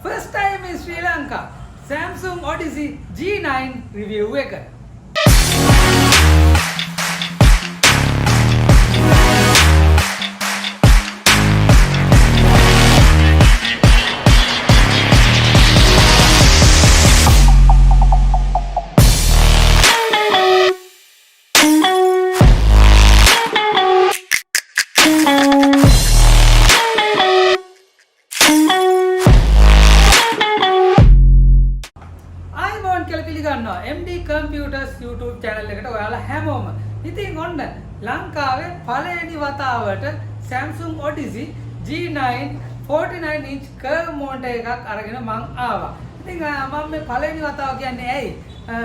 First time in Sri Lanka, Samsung Odyssey G9 review එක. MD Computers YouTube channel එකට ඔයාලා හැමෝම ඉතින් ඔන්න ලංකාවේ පළවෙනි වතාවට Samsung Odyssey G9 49 inch curve monitor එකක් අරගෙන මං ආවා. ඉතින් මම මේ පළවෙනි වතාව කියන්නේ ඇයි?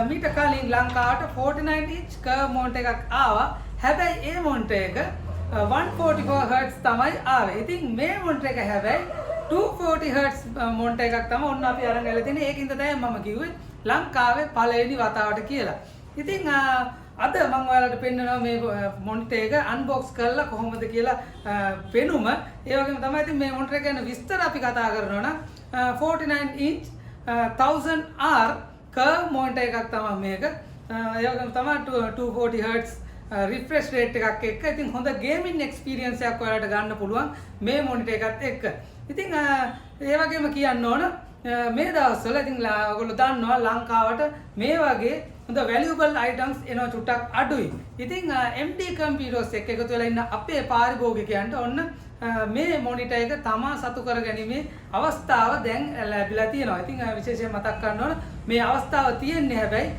මීට කලින් ලංකාවට 49 inch curve monitor එකක් ආවා. හැබැයි ඒ monitor එක 144 Hz තමයි ආවේ. ඉතින් මේ monitor එක හැබැයි 240 Hz monitor එකක් තමයි ඔන්න අපි අරන් ගලා තියෙන්නේ. ඒකින්ද තමයි මම කිව්වේ ලංකාවේ පළවෙනි වතාවට කියලා. ඉතින් අද මම ඔයාලට පෙන්නනවා මේ මොනිටර් එක අන්බොක්ස් කරලා කොහොමද කියලා පෙනුම. ඒ වගේම තමයි ඉතින් මේ මොනිටර් එක ගැන විස්තර අපි කතා කරනවා නම් 49 inch 1000R curve monitor එකක් තමයි මේක. ඒ වගේම තමයි 240 Hz refresh rate එකක් එක්ක. ඉතින් හොඳ gaming experience එකක් ඔයාලට ගන්න පුළුවන් මේ මොනිටර් එකත් එක්ක. ඉතින් ඒ වගේම කියන්න ඕන මේ දවස්වල ඉතින් ඔයගොල්ලෝ දන්නවා ලංකාවට මේ වගේ හොඳ valuable items එනවා චුට්ටක් අඩුයි. ඉතින් MD Computers එක්ක එකතු වෙලා ඉන්න අපේ පාරිභෝගිකයන්ට ඔන්න මේ මොනිටර් එක තමා සතු කරගැනීමේ අවස්ථාව දැන් ලැබිලා තියෙනවා. ඉතින් විශේෂයෙන් මතක් කරන්න ඕන මේ අවස්ථාව තියෙන්නේ හැබැයි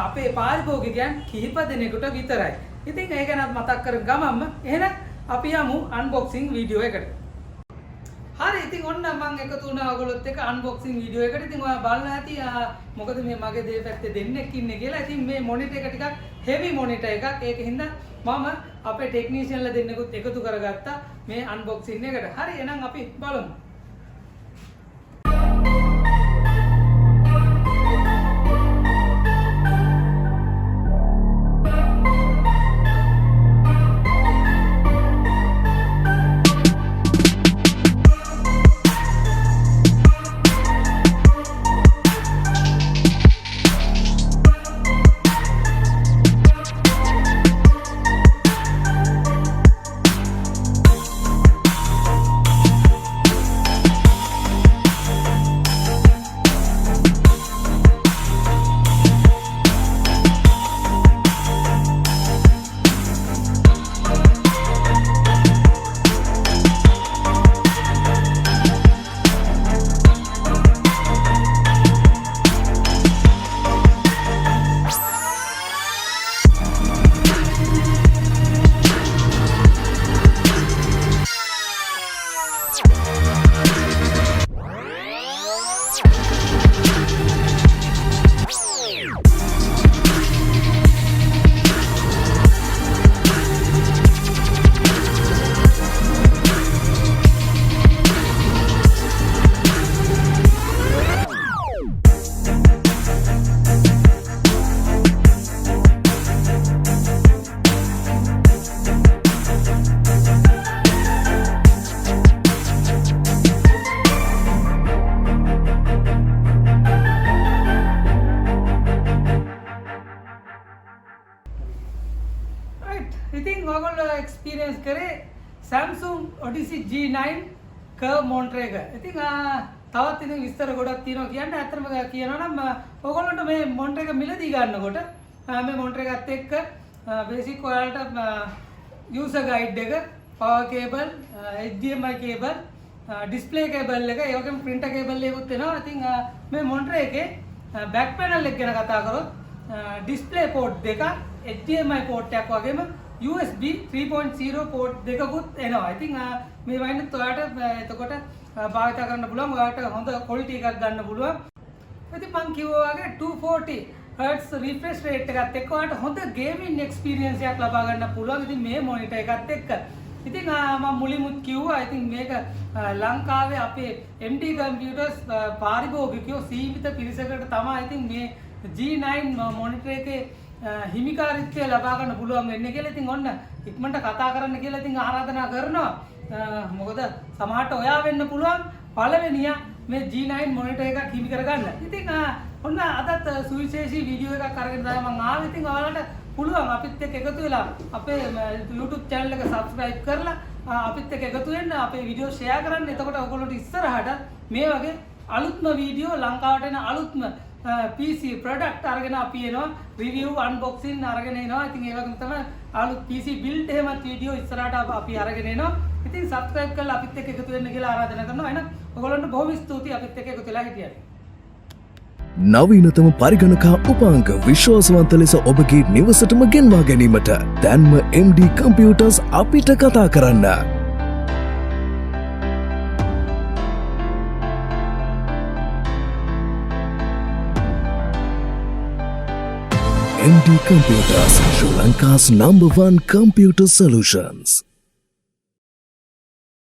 අපේ පාරිභෝගිකයන් කිහිප දෙනෙකුට විතරයි. ඉතින් ඒක ගැනත් මතක් කර ගමම්ම එහෙනම් අපි යමු unboxing වීඩියෝ එකට. හරි ඉතින් ඔන්න මම එකතු වුණා ඔයගොල්ලොත් එක්ක අන්බොක්සින් වීඩියෝ එකට. ඉතින් ඔයා බලන්න ඇති මොකද මේ මගේ දෙපැත්තේ දෙන්නෙක් ඉන්නේ කියලා. ඉතින් මේ මොනිටර් එක ටිකක් හෙවි මොනිටර් එකක්. ඒකින්ද මම අපේ ටෙක්නීෂියන්ලා දෙන්නෙකුත් එකතු කරගත්තා මේ අන්බොක්සින් එකට. හරි එහෙනම් අපි බලමු. ඉතින් ඔයගොල්ලෝ එක්ස්පීරියන්ස් කරේ Samsung Odyssey G9 curve monitor එක. ඉතින් තවත් ඉතින් විස්තර ගොඩක් තියෙනවා කියන්න. ඇත්තටම කියනවා නම් ඔයගොල්ලන්ට මේ monitor එක මිලදී ගන්නකොට මේ monitor එකත් එක්ක basic ඔයාලට user guide එක, power cable, HDMI cable, display cable එක, ඒ වගේම printer cable එකකුත් එනවා. ඉතින් මේ monitor එකේ back panel එක ගැන කතා කරොත් display port දෙකක්, HDMI port එකක් වගේම USB 3.0 port දෙකකුත් එනවා. ඉතින් මේ වයින්ත් ඔයාලට එතකොට භාවිත කරන්න පුළුවන්. ඔයාලට හොඳ quality එකක් ගන්න පුළුවන්. ඉතින් මම කිව්වා වගේ 240 Hz refresh rate එකත් එක්ක ඔයාලට හොඳ gaming experience එකක් ලබා ගන්න පුළුවන්. ඉතින් මේ monitor එකත් එක්ක. ඉතින් මම මුලින්මුත් කිව්වා ඉතින් මේක ලංකාවේ අපේ MD Computers පාරිභෝගිකයෝ සීමිත පිරිසකට තමයි ඉතින් මේ G9 monitor එකේ හිමිකාරීත්වය ලබා ගන්න පුළුවන් වෙන්නේ කියලා. ඉතින් ඔන්න ඉක්මනට කතා කරන්න කියලා ඉතින් ආරාධනා කරනවා. මොකද සමහරට ඔයා වෙන්න පුළුවන් පළවෙනියා මේ G9 මොනිටර් එකක් හිමි කරගන්න. ඉතින් ඔන්න අදත් සුවිශේෂී වීඩියෝ එකක් අරගෙන තමයි මම ආවේ. ඉතින් ඔයාලට පුළුවන් අපිත් එක්ක එකතු වෙලා අපේ YouTube channel එක subscribe කරලා අපිත් එක්ක එකතු වෙන්න, අපේ වීඩියෝ share කරන්න. එතකොට ඔයගොල්ලන්ට ඉස්සරහට මේ වගේ අලුත්ම වීඩියෝ ලංකාවට එන අලුත්ම PC product අරගෙන අපි එනවා, review unboxing අරගෙන එනවා. ඉතින් ඒ වගේම තමයි අලුත් PC build එහෙමත් වීඩියෝ ඉස්සරහට අපි අරගෙන එනවා. ඉතින් subscribe කරලා අපිත් එක්ක එකතු වෙන්න කියලා ආරාධනා කරනවා. එහෙනම් ඔයගොල්ලන්ට බොහොම ස්තුතියි අපිත් එක්ක එකතු වෙලා හිටියට. නවීනතම පරිගණකා උපාංග විශ්වාසවන්ත ලෙස ඔබගේ නිවසටම ගෙන්වා ගැනීමට දැන්ම MD කම්පියුටර්ස් අපිට කතා කරන්න. MD Computers, Sri Lanka's #1 computer solutions.